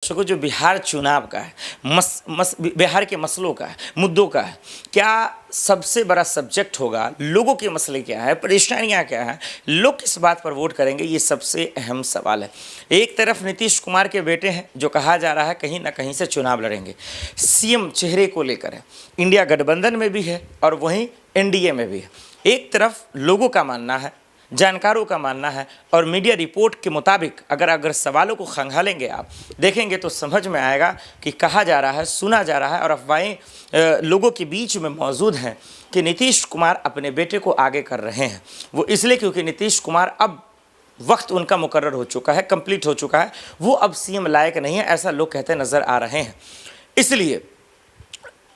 दर्शकों, जो बिहार चुनाव का है, बिहार के मसलों का है, मुद्दों का है, क्या सबसे बड़ा सब्जेक्ट होगा, लोगों के मसले क्या है, परेशानियां क्या है, लोग किस बात पर वोट करेंगे, ये सबसे अहम सवाल है। एक तरफ नीतीश कुमार के बेटे हैं जो कहा जा रहा है कहीं ना कहीं से चुनाव लड़ेंगे, सीएम चेहरे को लेकर है, इंडिया गठबंधन में भी है और वहीं एनडीए में भी है। एक तरफ लोगों का मानना है, जानकारों का मानना है और मीडिया रिपोर्ट के मुताबिक अगर सवालों को खंगालेंगे, आप देखेंगे तो समझ में आएगा कि कहा जा रहा है, सुना जा रहा है और अफवाहें लोगों के बीच में मौजूद हैं कि नीतीश कुमार अपने बेटे को आगे कर रहे हैं। वो इसलिए क्योंकि नीतीश कुमार अब वक्त उनका मुकर्रर हो चुका है, कंप्लीट हो चुका है, वो अब सीएम लायक नहीं है, ऐसा लोग कहते नज़र आ रहे हैं। इसलिए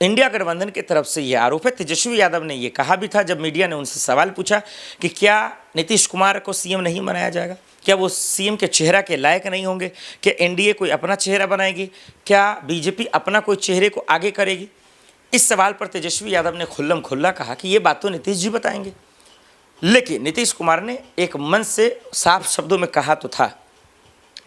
इंडिया गठबंधन की तरफ से ये आरोप है। तेजस्वी यादव ने ये कहा भी था जब मीडिया ने उनसे सवाल पूछा कि क्या नीतीश कुमार को सीएम नहीं बनाया जाएगा, क्या वो सीएम के चेहरा के लायक नहीं होंगे, क्या एनडीए कोई अपना चेहरा बनाएगी, क्या बीजेपी अपना कोई चेहरे को आगे करेगी। इस सवाल पर तेजस्वी यादव ने खुल्लम खुल्ला कहा कि ये बात तो नीतीश जी बताएंगे। लेकिन नीतीश कुमार ने एक मन से साफ शब्दों में कहा तो था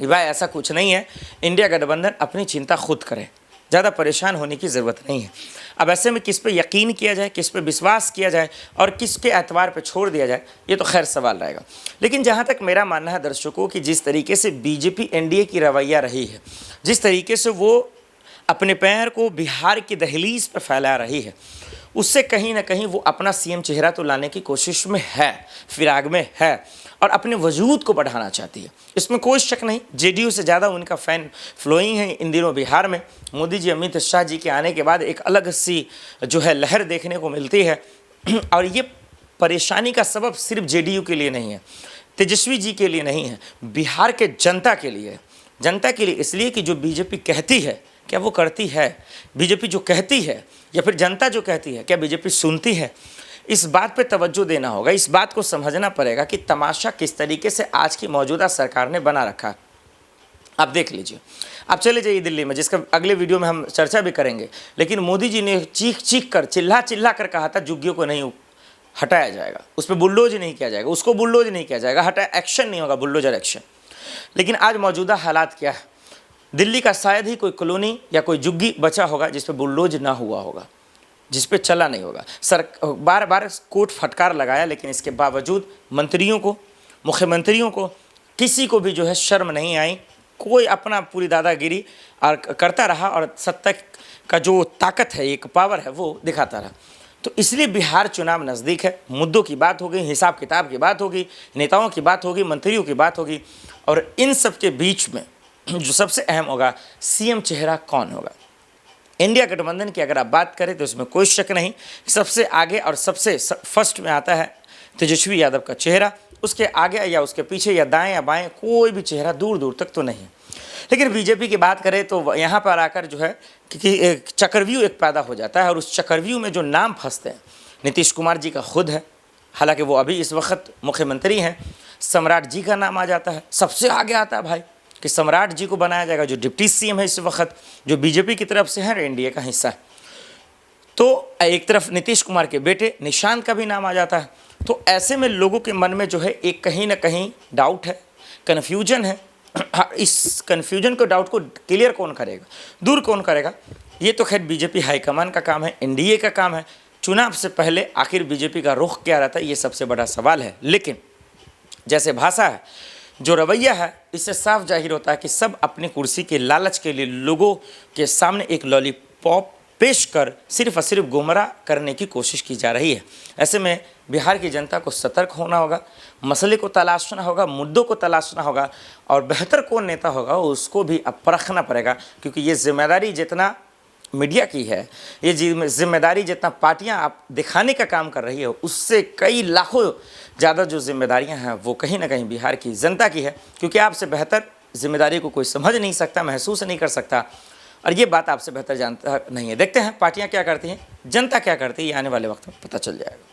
कि भाई ऐसा कुछ नहीं है, इंडिया गठबंधन अपनी चिंता खुद करे, ज़्यादा परेशान होने की ज़रूरत नहीं है। अब ऐसे में किस पे यकीन किया जाए, किस पे विश्वास किया जाए और किसके एतबार पे छोड़ दिया जाए, ये तो खैर सवाल रहेगा। लेकिन जहाँ तक मेरा मानना है दर्शकों कि जिस तरीके से बीजेपी एनडीए की रवैया रही है, जिस तरीके से वो अपने पैर को बिहार की दहलीज पर फैला रही है, उससे कहीं ना कहीं वो अपना सीएम चेहरा तो लाने की कोशिश में है, फिराग में है और अपने वजूद को बढ़ाना चाहती है, इसमें कोई शक नहीं। जेडीयू से ज़्यादा उनका फैन फ्लोइंग है इन दिनों बिहार में। मोदी जी, अमित शाह जी के आने के बाद एक अलग सी जो है लहर देखने को मिलती है और ये परेशानी का सबब सिर्फ जेडीयू के लिए नहीं है, तेजस्वी जी के लिए नहीं है, बिहार के जनता के लिए है। जनता के लिए इसलिए कि जो बीजेपी कहती है क्या वो करती है, बीजेपी जो कहती है या फिर जनता जो कहती है क्या बीजेपी सुनती है। इस बात पे तवज्जो देना होगा, इस बात को समझना पड़ेगा कि तमाशा किस तरीके से आज की मौजूदा सरकार ने बना रखा है। आप देख लीजिए, आप चले जाइए दिल्ली में, जिसका अगले वीडियो में हम चर्चा भी करेंगे। लेकिन मोदी जी ने चीख चीख कर, चिल्ला चिल्ला कर कहा था झुग्गियों को नहीं हटाया जाएगा, उस पर बुलडोज नहीं किया जाएगा, उसको बुलडोज नहीं किया जाएगा, एक्शन नहीं होगा, बुलडोजर एक्शन। लेकिन आज मौजूदा हालात क्या है, दिल्ली का शायद ही कोई कॉलोनी या कोई झुग्गी बचा होगा जिस पर बुलडोज ना हुआ होगा, जिस पे चला नहीं होगा। बार बार कोर्ट फटकार लगाया, लेकिन इसके बावजूद मंत्रियों को, मुख्यमंत्रियों को, किसी को भी जो है शर्म नहीं आई, कोई अपना पूरी दादागिरी और करता रहा और सत्ता का जो ताकत है, एक पावर है, वो दिखाता रहा। तो इसलिए बिहार चुनाव नज़दीक है, मुद्दों की बात होगी, हिसाब किताब की बात होगी, नेताओं की बात होगी, मंत्रियों की बात होगी और इन सब के बीच में जो सबसे अहम होगा, सीएम चेहरा कौन होगा। इंडिया गठबंधन की अगर आप बात करें तो इसमें कोई शक नहीं, सबसे आगे और सबसे फर्स्ट में आता है तेजस्वी यादव का चेहरा। उसके आगे या उसके पीछे या दाएं या बाएं कोई भी चेहरा दूर दूर तक तो नहीं। लेकिन बीजेपी की बात करें तो यहाँ पर आकर जो है कि चक्रव्यूह एक पैदा हो जाता है और उस चक्रव्यूह में जो नाम फंसते हैं, नीतीश कुमार जी का खुद है, हालांकि वो अभी इस वक्त मुख्यमंत्री हैं। सम्राट जी का नाम आ जाता है, सबसे आगे आता है भाई कि सम्राट जी को बनाया जाएगा, जो डिप्टी सीएम है इस वक्त, जो बीजेपी की तरफ से है, एनडीए का हिस्सा है। तो एक तरफ नीतीश कुमार के बेटे निशांत का भी नाम आ जाता है। तो ऐसे में लोगों के मन में जो है एक कहीं ना कहीं डाउट है, कन्फ्यूजन है। इस कन्फ्यूजन को, डाउट को क्लियर कौन करेगा, दूर कौन करेगा, ये तो खैर बीजेपी हाईकमान का काम है, एनडीए का काम है। चुनाव से पहले आखिर बीजेपी का रुख क्या रहता है, ये सबसे बड़ा सवाल है। लेकिन जैसे भाषा है, जो रवैया है, इससे साफ जाहिर होता है कि सब अपनी कुर्सी के लालच के लिए लोगों के सामने एक लॉलीपॉप पेश कर सिर्फ और सिर्फ गुमराह करने की कोशिश की जा रही है। ऐसे में बिहार की जनता को सतर्क होना होगा, मसले को तलाशना होगा, मुद्दों को तलाशना होगा और बेहतर कौन नेता होगा उसको भी अब परखना पड़ेगा। क्योंकि ये जिम्मेदारी जितना मीडिया की है, ये जिम्मेदारी जितना पार्टियां आप दिखाने का काम कर रही है, उससे कई लाखों ज़्यादा जो जिम्मेदारियां हैं वो कहीं ना कहीं बिहार की जनता की है। क्योंकि आपसे बेहतर जिम्मेदारी को कोई समझ नहीं सकता, महसूस नहीं कर सकता और ये बात आपसे बेहतर जानता नहीं है। देखते हैं पार्टियां क्या करती हैं, जनता क्या करती है, ये आने वाले वक्त में पता चल जाएगा।